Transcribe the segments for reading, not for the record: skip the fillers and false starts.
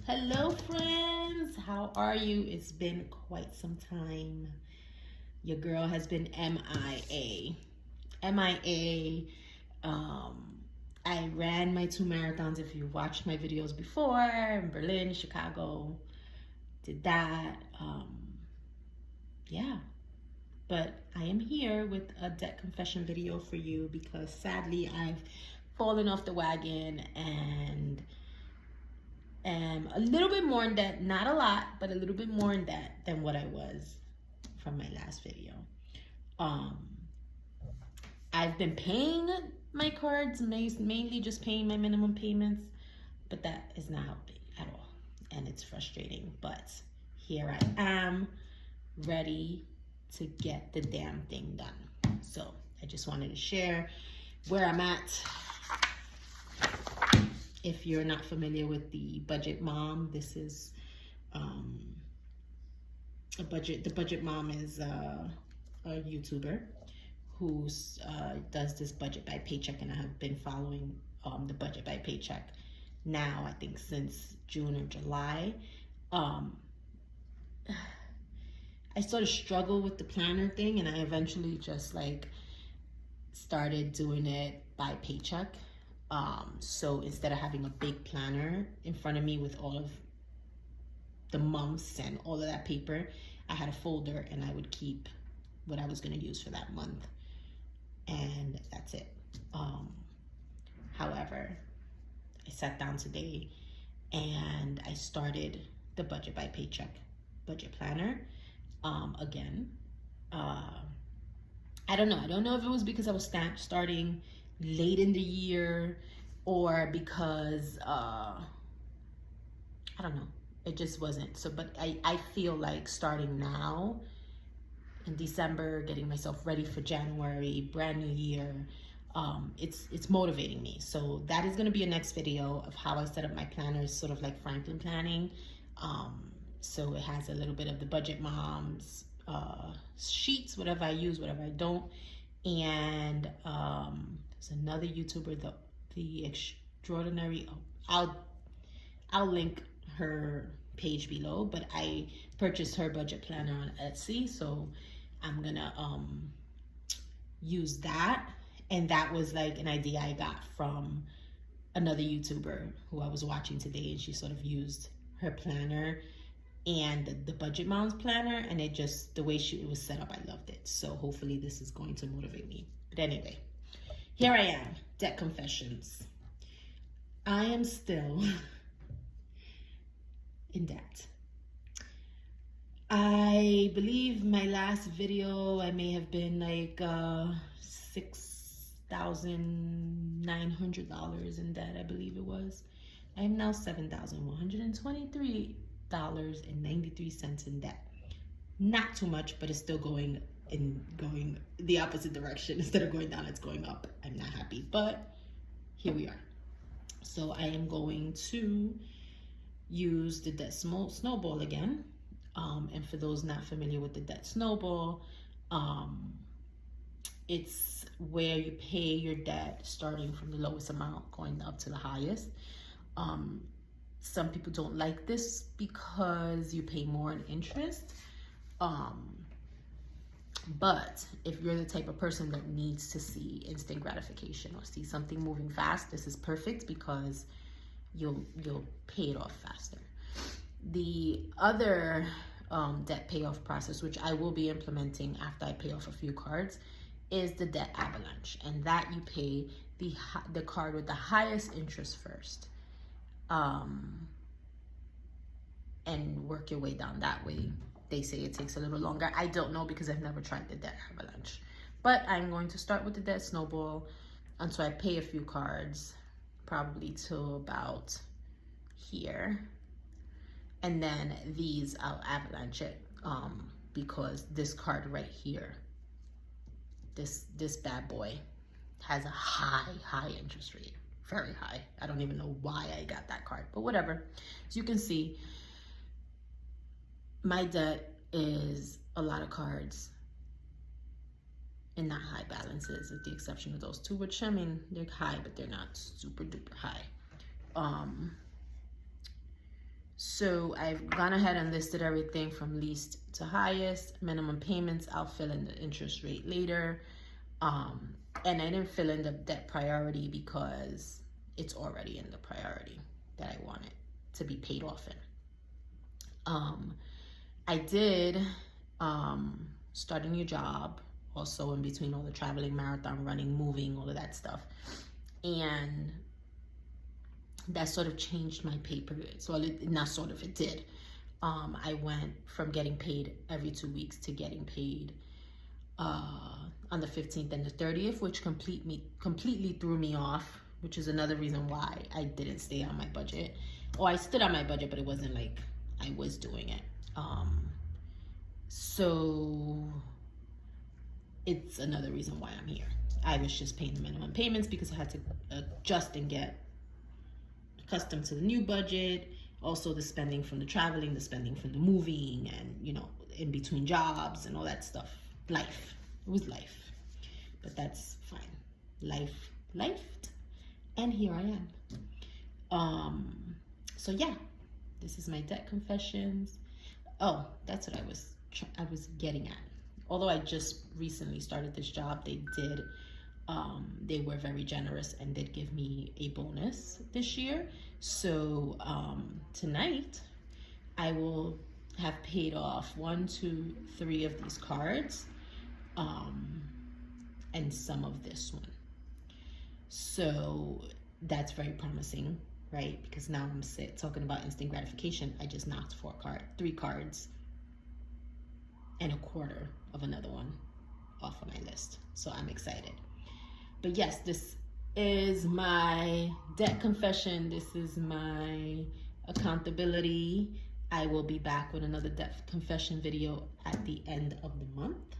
Hello, friends. How are you? It's been quite some time. Your girl has been MIA. MIA. Um, I ran my 2 marathons. If you watched my videos before, in Berlin, Chicago, did that. Yeah. But I am here with a debt confession video for you because sadly I've fallen off the wagon and a little bit more in debt, not a lot, but a little bit more in debt than what I was from my last video. Um, I've been paying my cards, mainly just paying my minimum payments, but that is not helping at all. And it's frustrating, but here I am, ready to get the damn thing done. So I just wanted to share where I'm at. If you're not familiar with the Budget Mom, this is the Budget Mom is a YouTuber who does this budget by paycheck, and I have been following the budget by paycheck now, I think since June or July. I sort of struggle with the planner thing, and I eventually just like started doing it by paycheck. So instead of having a big planner in front of me with all of the months and all of that paper, I had a folder and I would keep what I was going to use for that month, and that's it. However, I sat down today and I started the budget by paycheck budget planner again. I don't know. I don't know if it was because I was starting late in the year or because I don't know. It just wasn't. So, but I feel like starting now in December, getting myself ready for January, brand new year, it's motivating me. So that is going to be a next video of how I set up my planner. It's sort of like Franklin planning. So it has a little bit of the Budget Moms sheets, whatever I use, whatever I don't. And there's another YouTuber, the Extraordinary. I'll link her page below, but I purchased her budget planner on Etsy, so I'm gonna use that. And that was like an idea I got from another YouTuber who I was watching today, and she sort of used her planner and the Budget Moms planner, and it just, the way it was set up, I loved it. So hopefully this is going to motivate me. But anyway, here I am, debt confessions. I am still in debt. I believe my last video, I may have been like $6,900 in debt, I believe it was. I am now $7,123.93 in debt. Not too much, but it's still going the opposite direction. Instead of going down, it's going up. I'm not happy, but here we are. So I am going to use the debt snowball again. And for those not familiar with the debt snowball, it's where you pay your debt starting from the lowest amount going up to the highest. Some people don't like this because you pay more in interest. But if you're the type of person that needs to see instant gratification or see something moving fast, this is perfect because you'll pay it off faster. The other debt payoff process, which I will be implementing after I pay off a few cards, is the debt avalanche, and that you pay the card with the highest interest first, and work your way down that way. They say it takes a little longer. I don't know because I've never tried the debt avalanche, but I'm going to start with the debt snowball until I pay a few cards, probably till about here. And then these I'll avalanche it because this card right here, this bad boy has a high interest rate, very high. I don't even know why I got that card, but whatever. As you can see, my debt is a lot of cards and not high balances, with the exception of those two, which I mean, they're high, but they're not super duper high. So I've gone ahead and listed everything from least to highest. Minimum payments, I'll fill in the interest rate later. And I didn't fill in the debt priority because it's already in the priority that I want it to be paid off in. I did start a new job also in between all the traveling, marathon running, moving, all of that stuff. And that sort of changed my pay period. So not sort of, it did. I went from getting paid every 2 weeks to getting paid on the 15th and the 30th, which completely threw me off, which is another reason why I didn't stay on my budget. Or I stood on my budget, but it wasn't like I was doing it. So it's another reason why I'm here. I was just paying the minimum payments because I had to adjust and get accustomed to the new budget. Also the spending from the traveling, the spending from the moving, and in between jobs and all that stuff. Life. It was life. But that's fine. Life. And here I am. So yeah, this is my debt confessions. Oh, that's what I was getting at. Although I just recently started this job, they were very generous and did give me a bonus this year. So tonight I will have paid off 1, 2, 3 of these cards, and some of this one. So that's very promising, right? Because now I'm talking about instant gratification. I just knocked 3 cards and a quarter of another one off of my list. So I'm excited. But yes, this is my debt confession. This is my accountability. I will be back with another debt confession video at the end of the month.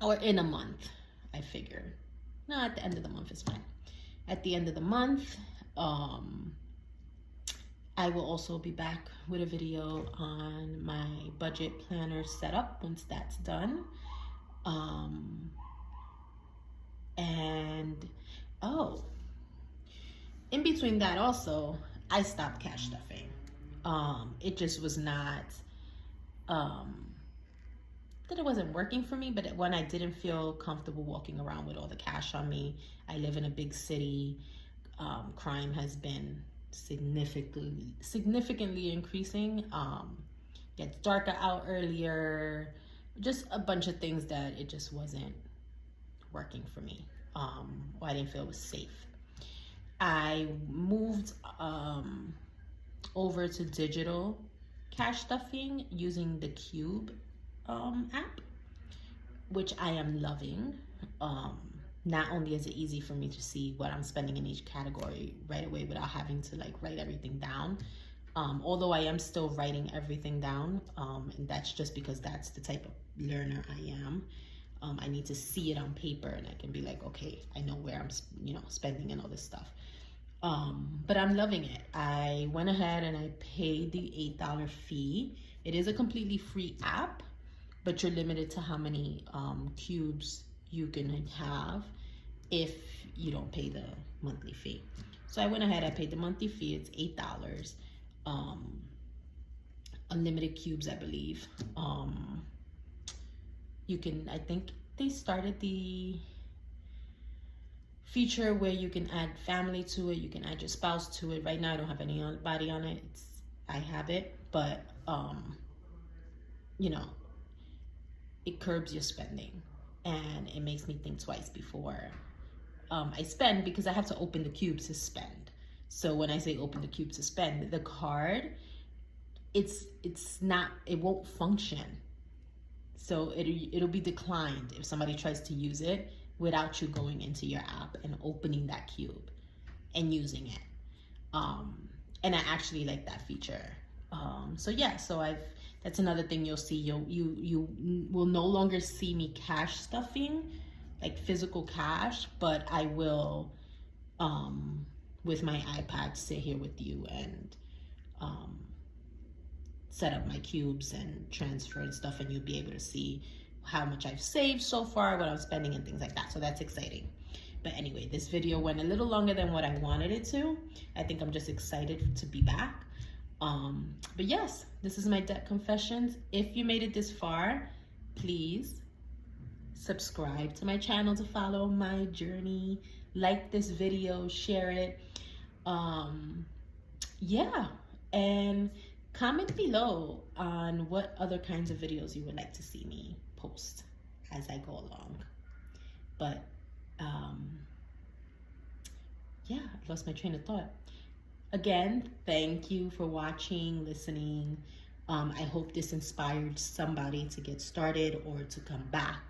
Or in a month, I figure. No, at the end of the month is fine. At the end of the month, I will also be back with a video on my budget planner setup once that's done. And in between that also, I stopped cash stuffing. It just was not, that it wasn't working for me, but when I didn't feel comfortable walking around with all the cash on me. I live in a big city. Crime has been significantly increasing. Gets darker out earlier. Just a bunch of things that it just wasn't working for me. Or I didn't feel it was safe. I moved over to digital cash stuffing using the Cube app, which I am loving. Not only is it easy for me to see what I'm spending in each category right away without having to write everything down, although I am still writing everything down, and that's just because that's the type of learner I am. I need to see it on paper and I can be like, okay, I know where I'm spending and all this stuff. But I'm loving it. I went ahead and I paid the $8 fee. It is a completely free app, but you're limited to how many cubes you can have if you don't pay the monthly fee. So I went ahead, I paid the monthly fee. It's $8. Unlimited cubes, I believe. You can, I think they started the feature where you can add family to it. You can add your spouse to it. Right now I don't have anybody on it. I have it, but it curbs your spending and it makes me think twice before I spend, because I have to open the cubes to spend. So when I say open the cube to spend, the card, it won't function. So it'll be declined if somebody tries to use it without you going into your app and opening that cube and using it. And I actually like that feature. So that's another thing you'll see. You will no longer see me cash stuffing, like physical cash, but I will, with my iPad, sit here with you and set up my cubes and transfer and stuff, and you'll be able to see how much I've saved so far, what I'm spending and things like that. So that's exciting. But anyway, this video went a little longer than what I wanted it to. I think I'm just excited to be back. But yes, this is my debt confessions. If you made it this far, please subscribe to my channel to follow my journey. Like this video, share it. Yeah, and comment below on what other kinds of videos you would like to see me post as I go along. But yeah, I lost my train of thought. Again, thank you for watching, listening. I hope this inspired somebody to get started or to come back.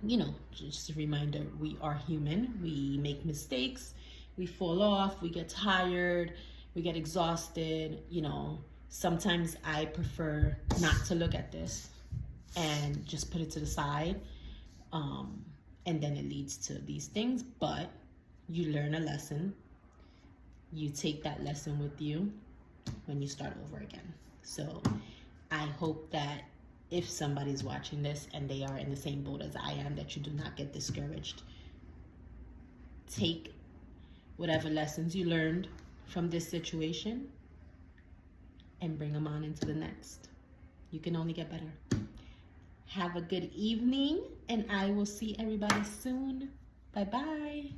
You know, just a reminder, we are human. We make mistakes. We fall off. We get tired. We get exhausted. You know, sometimes I prefer not to look at this and just put it to the side. And then it leads to these things. But you learn a lesson. You take that lesson with you when you start over again. So I hope that if somebody's watching this and they are in the same boat as I am, that you do not get discouraged. Take whatever lessons you learned from this situation and bring them on into the next. You can only get better. Have a good evening, and I will see everybody soon. Bye-bye.